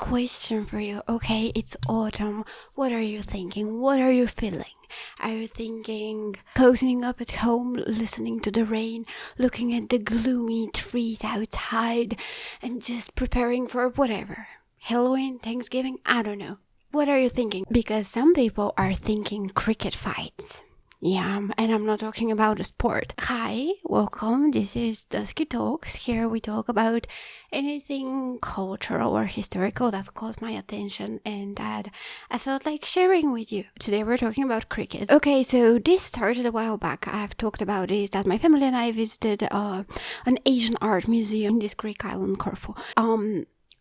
question for you. Okay, it's autumn. What are you thinking? What are you feeling? Are you thinking cozying up at home, listening to the rain, looking at the gloomy trees outside, and just preparing for whatever? Halloween, Thanksgiving, I don't know. What are you thinking? Because some people are thinking cricket fights. Yeah, and I'm not talking about a sport. Hi, welcome. This is Dusky Talks. Here we talk about anything cultural or historical that caught my attention and that I felt like sharing with you. Today we're talking about cricket. Okay, so this started a while back. I've talked about is that my family and I visited an Asian art museum in this Greek island, Corfu.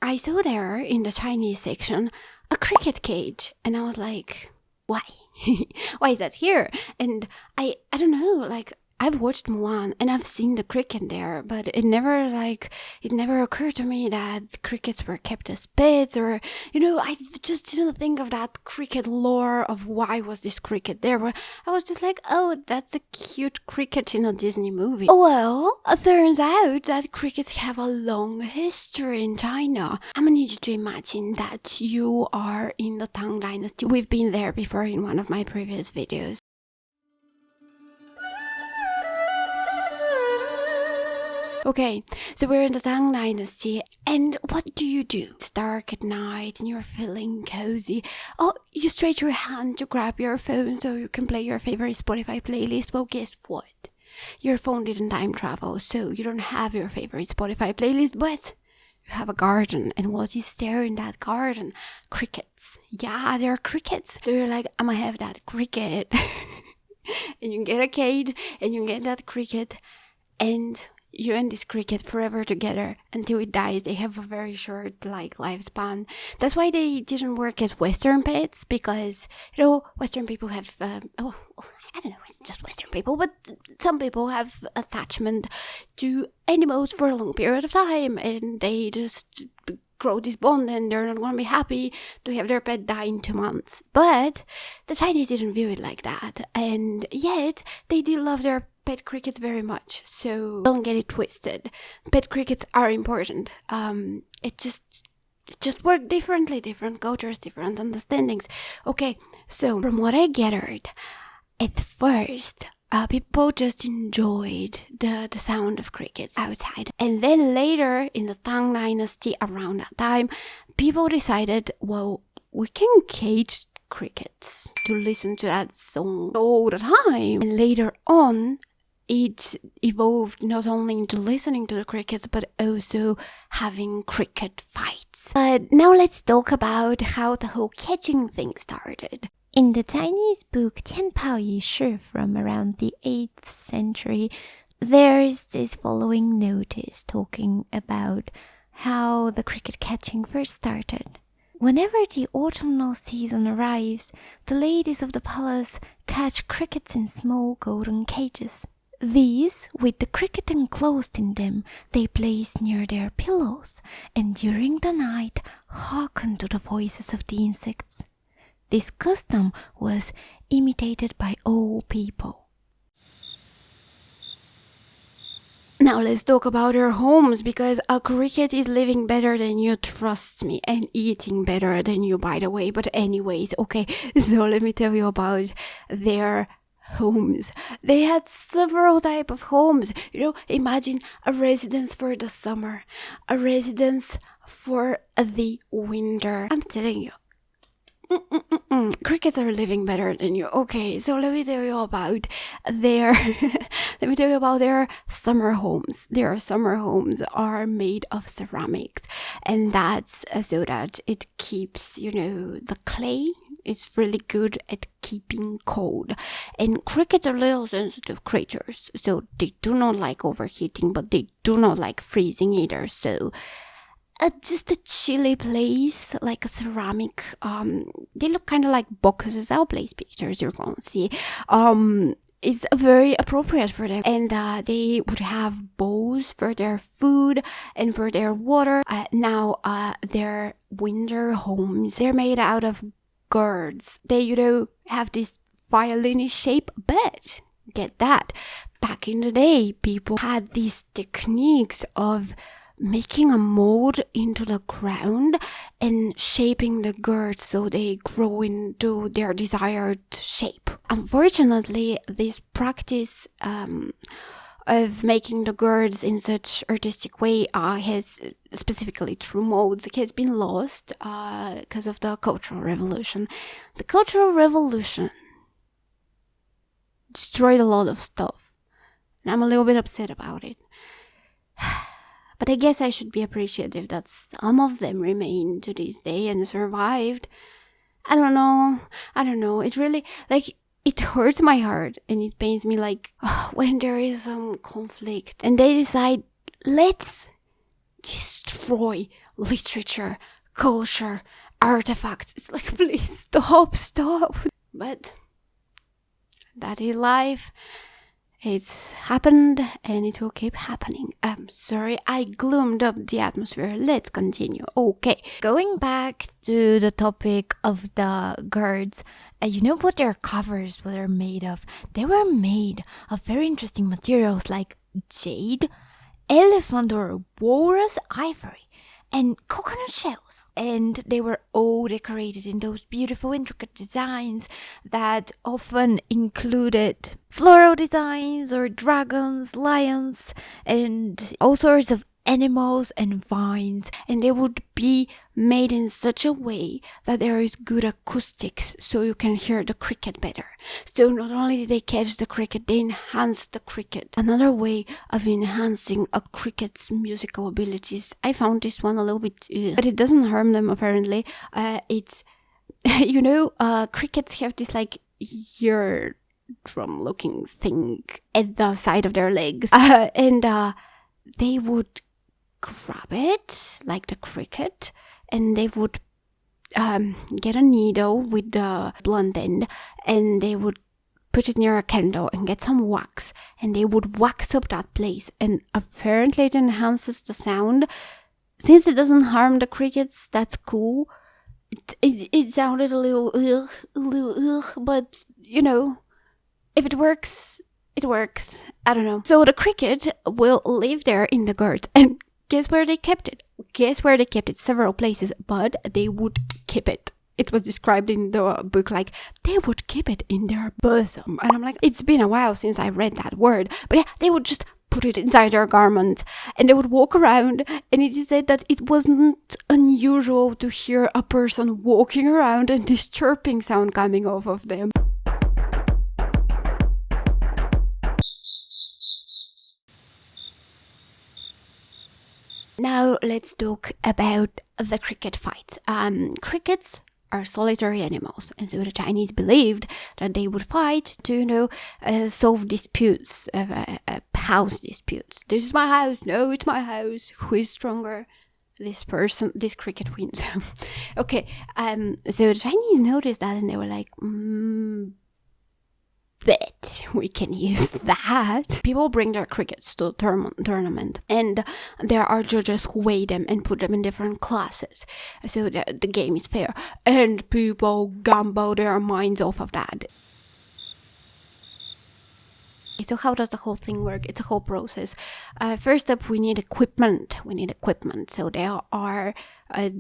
I saw there in the Chinese section a cricket cage, and I was like, why? Why is that here? And I don't know, like, I've watched Mulan and I've seen the cricket there, but it never occurred to me that crickets were kept as pets, or, I just didn't think of that cricket lore of why was this cricket there. But I was just like, oh, that's a cute cricket in a Disney movie. Oh, well, it turns out that crickets have a long history in China. I'm gonna need you to imagine that you are in the Tang Dynasty. We've been there before in one of my previous videos. Okay, so we're in the Tang Dynasty, and what do? It's dark at night and you're feeling cozy. Oh, you stretch your hand to grab your phone so you can play your favorite Spotify playlist. Well, guess what? Your phone didn't time travel, so you don't have your favorite Spotify playlist, but you have a garden, and what is there in that garden? Crickets. Yeah, there are crickets. So you're like, I'm gonna have that cricket. And you get a cage, and you get that cricket, and you and this cricket forever together until it dies. They have a very short lifespan. That's why they didn't work as Western pets, because Western people have I don't know, it's just Western people, but some people have attachment to animals for a long period of time, and they just grow this bond, and they're not going to be happy to have their pet die in 2 months. But the Chinese didn't view it like that, and yet they did love their pet crickets very much. So don't get it twisted. Pet crickets are important. It just work differently, different cultures, different understandings. Okay, so from what I gathered, at first, people just enjoyed the sound of crickets outside. And then later, in the Tang Dynasty, around that time, people decided, well, we can cage crickets to listen to that song all the time. And later on, it evolved not only into listening to the crickets, but also having cricket fights. But now let's talk about how the whole catching thing started. In the Chinese book Tianpao Yishi from around the 8th century, there's this following notice talking about how the cricket catching first started. Whenever the autumnal season arrives, the ladies of the palace catch crickets in small golden cages. These, with the cricket enclosed in them, they place near their pillows, and during the night hearken to the voices of the insects. This custom was imitated by all people. Now let's talk about our homes, because a cricket is living better than you, trust me, and eating better than you, by the way. But anyways, okay, so let me tell you about their homes. They had several types of homes. Imagine a residence for the summer, a residence for the winter. I'm telling you, crickets are living better than you. Okay, so let me tell you about their summer homes. Their summer homes are made of ceramics, and that's so that it keeps, the clay is really good at keeping cold. And crickets are little sensitive creatures, so they do not like overheating, but they do not like freezing either. So just a chilly place, like a ceramic, they look kind of like boxes. I'll place pictures, you're gonna see. Is very appropriate for them, and they would have bowls for their food and for their water. Now their winter homes, they're made out of gourds. They have this violin shape, but get that, back in the day people had these techniques of making a mold into the ground and shaping the gourds so they grow into their desired shape. Unfortunately, this practice of making the gourds in such artistic way has, specifically through modes, has been lost because of the Cultural Revolution. The Cultural Revolution destroyed a lot of stuff, and I'm a little bit upset about it. But I guess I should be appreciative that some of them remain to this day and survived. I don't know. It really, it hurts my heart and it pains me when there is some conflict and they decide, let's destroy literature, culture, artifacts. It's please stop. But that is life. It's happened and it will keep happening. I'm sorry, I gloomed up the atmosphere. Let's continue. Okay, going back to the topic of the gourds. You know what their covers were made of? They were made of very interesting materials like jade, elephant or walrus ivory, and coconut shells. And they were all decorated in those beautiful, intricate designs that often included floral designs or dragons, lions, and all sorts of animals and vines. And they would be made in such a way that there is good acoustics, so you can hear the cricket better. So not only did they catch the cricket, they enhanced the cricket. Another way of enhancing a cricket's musical abilities, I found this one a little bit, but it doesn't harm them apparently. It's, crickets have this ear drum looking thing at the side of their legs, and they would grab it like the cricket, and they would get a needle with the blunt end, and they would put it near a candle and get some wax, and they would wax up that place, and apparently it enhances the sound. Since it doesn't harm the crickets, that's cool. It sounded a little ugh, but if it works, it works. I don't know. So the cricket will live there in the gourds, and guess where they kept it? Several places, but they would keep it. It was described in the book they would keep it in their bosom. And I'm it's been a while since I read that word. But yeah, they would just put it inside their garment and they would walk around. And it is said that it wasn't unusual to hear a person walking around and this chirping sound coming off of them. Now let's talk about the cricket fights. Crickets are solitary animals, and so the Chinese believed that they would fight to, solve disputes, house disputes. This is my house. No, it's my house. Who is stronger? This cricket wins. Okay. So the Chinese noticed that, and they were bet we can use that. People bring their crickets to the tournament, and there are judges who weigh them and put them in different classes, so the game is fair, and people gamble their minds off of that. So how does the whole thing work? It's a whole process. First up, we need equipment. So there are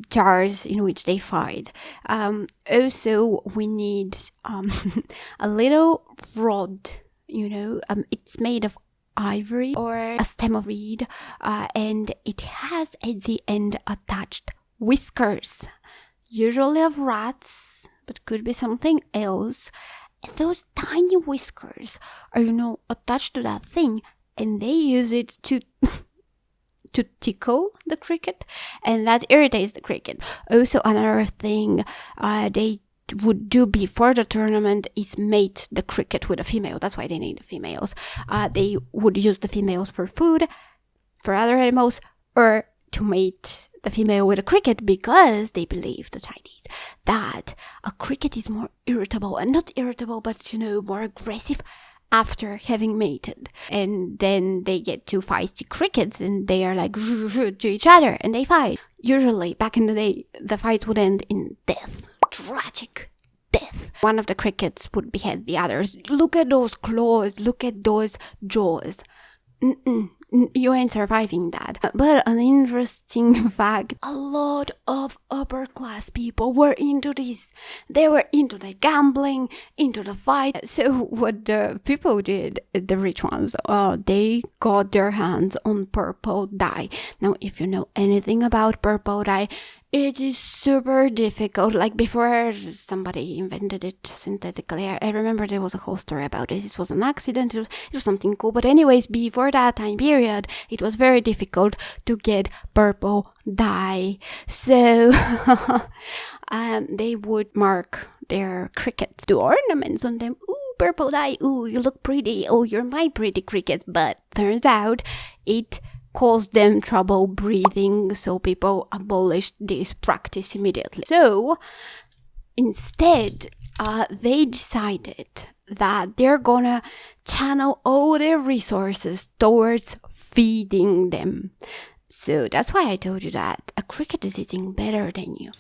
jars in which they fight. Also, we need a little rod, it's made of ivory or a stem of reed, and it has at the end attached whiskers, usually of rats, but could be something else. Those tiny whiskers are, attached to that thing, and they use it to tickle the cricket, and that irritates the cricket. Also, another thing they would do before the tournament is mate the cricket with a female. That's why they need the females. They would use the females for food, for other animals, or to mate the female with a cricket, because they believe, the Chinese, that a cricket is more irritable, and not irritable, but more aggressive after having mated. And then they get two feisty crickets and they are to each other and they fight. Usually, back in the day, the fights would end in death. Tragic death. One of the crickets would behead the others. Look at those claws, look at those jaws. You ain't surviving that. But an interesting fact, a lot of upper class people were into this. They were into the gambling, into the fight. So what the people did, the rich ones, they got their hands on purple dye. Now, if you know anything about purple dye, it is super difficult. Like before somebody invented it synthetically, I remember there was a whole story about this. This was an accident. It was something cool. But anyways, before that time period, it was very difficult to get purple dye. So they would mark their crickets, do ornaments on them. Ooh, purple dye. Ooh, you look pretty. Oh, you're my pretty cricket. But turns out it caused them trouble breathing, so people abolished this practice immediately. So instead, they decided that they're gonna channel all their resources towards feeding them. So that's why I told you that a cricket is eating better than you.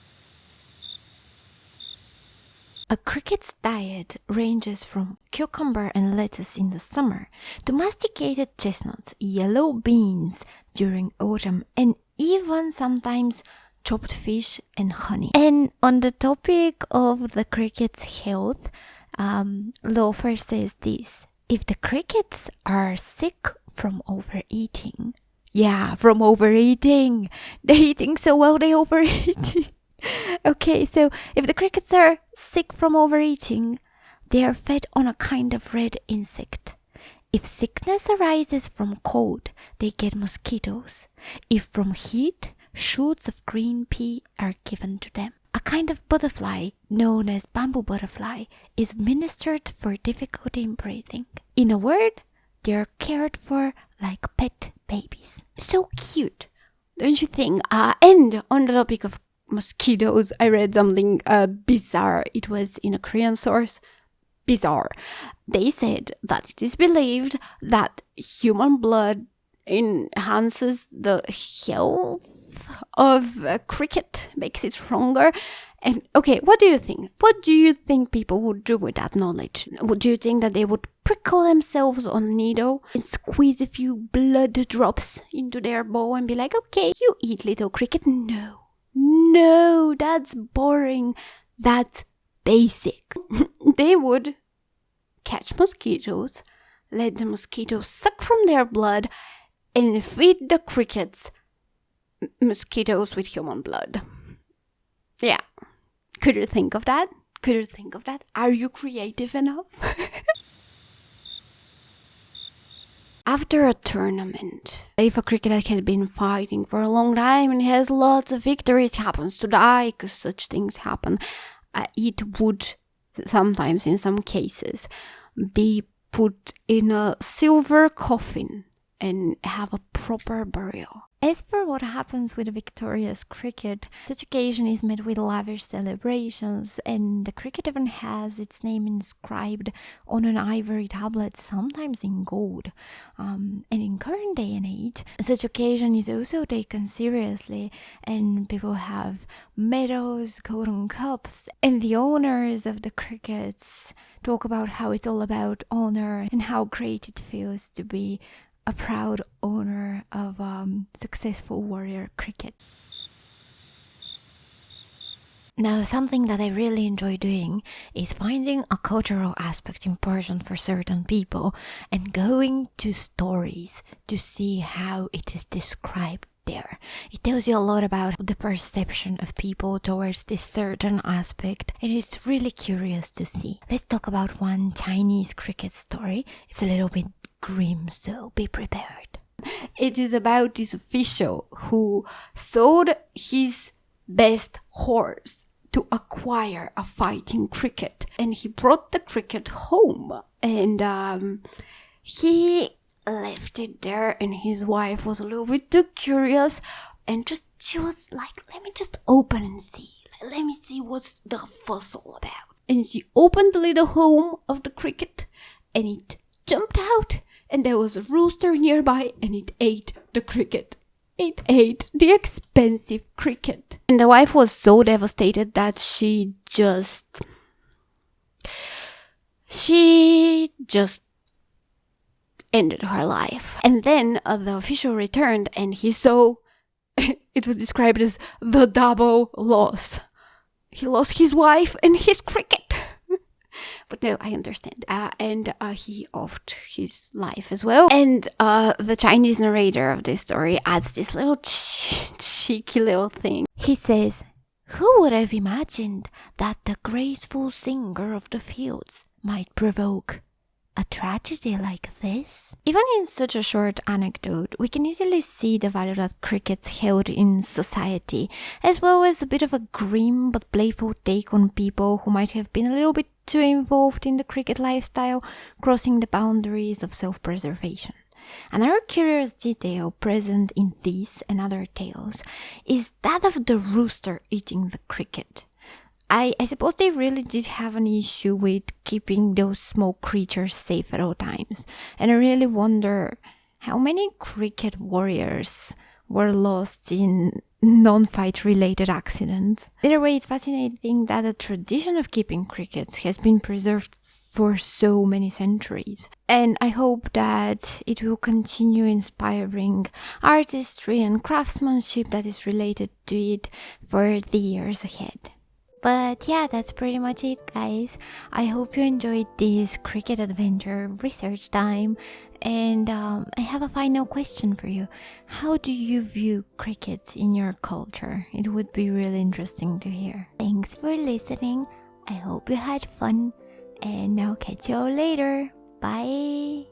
A cricket's diet ranges from cucumber and lettuce in the summer, domesticated chestnuts, yellow beans during autumn, and even sometimes chopped fish and honey. And on the topic of the cricket's health, Loafer says this: if the crickets are sick from overeating, they're eating so well they overeating. Okay, so if the crickets are sick from overeating, they are fed on a kind of red insect. If sickness arises from cold, they get mosquitoes. If from heat, shoots of green pea are given to them. A kind of butterfly, known as bamboo butterfly, is administered for difficulty in breathing. In a word, they are cared for like pet babies. So cute, don't you think? And on the topic of mosquitoes, I read something bizarre. It was in a Korean source. Bizarre. They said that it is believed that human blood enhances the health of a cricket, makes it stronger. And okay, what do you think? What do you think people would do with that knowledge? Do you think that they would prickle themselves on a needle and squeeze a few blood drops into their bowl and be like, okay, you eat, little cricket? No, that's boring. That's basic. They would catch mosquitoes, let the mosquitoes suck from their blood, and feed the crickets mosquitoes with human blood. Yeah. Could you think of that? Are you creative enough? After a tournament, if a cricketer had been fighting for a long time and has lots of victories, happens to die, because such things happen, it would sometimes, in some cases, be put in a silver coffin and have a proper burial. As for what happens with a victorious cricket, such occasion is met with lavish celebrations, and the cricket even has its name inscribed on an ivory tablet, sometimes in gold. And in current day and age, such occasion is also taken seriously, and people have medals, golden cups, and the owners of the crickets talk about how it's all about honor and how great it feels to be a proud owner of successful warrior cricket. Now, something that I really enjoy doing is finding a cultural aspect important for certain people and going to stories to see how it is described there. It tells you a lot about the perception of people towards this certain aspect, and it's really curious to see. Let's talk about one Chinese cricket story. It's a little bit grim, so be prepared. It is about this official who sold his best horse to acquire a fighting cricket, and he brought the cricket home, and he left it there, and his wife was a little bit too curious, and she was like, let me just open and see, let me see what's the fuss all about. And she opened the little home of the cricket, and it jumped out, and there was a rooster nearby, and it ate the cricket. It ate the expensive cricket. And the wife was so devastated that she just ended her life. And then the official returned and he saw it was described as the double loss. He lost his wife and his cricket. But no, I understand. And he offed his life as well. And the Chinese narrator of this story adds this little cheeky little thing. He says, "Who would have imagined that the graceful singer of the fields might provoke a tragedy like this?" Even in such a short anecdote, we can easily see the value that crickets held in society, as well as a bit of a grim but playful take on people who might have been a little bit too involved in the cricket lifestyle, crossing the boundaries of self-preservation. Another curious detail present in these and other tales is that of the rooster eating the cricket. I suppose they really did have an issue with keeping those small creatures safe at all times. And I really wonder how many cricket warriors were lost in non-fight related accidents. Either way, it's fascinating that the tradition of keeping crickets has been preserved for so many centuries. And I hope that it will continue inspiring artistry and craftsmanship that is related to it for the years ahead. But yeah, that's pretty much it, guys. I hope you enjoyed this cricket adventure research time. And I have a final question for you. How do you view cricket in your culture? It would be really interesting to hear. Thanks for listening. I hope you had fun. And I'll catch you all later. Bye.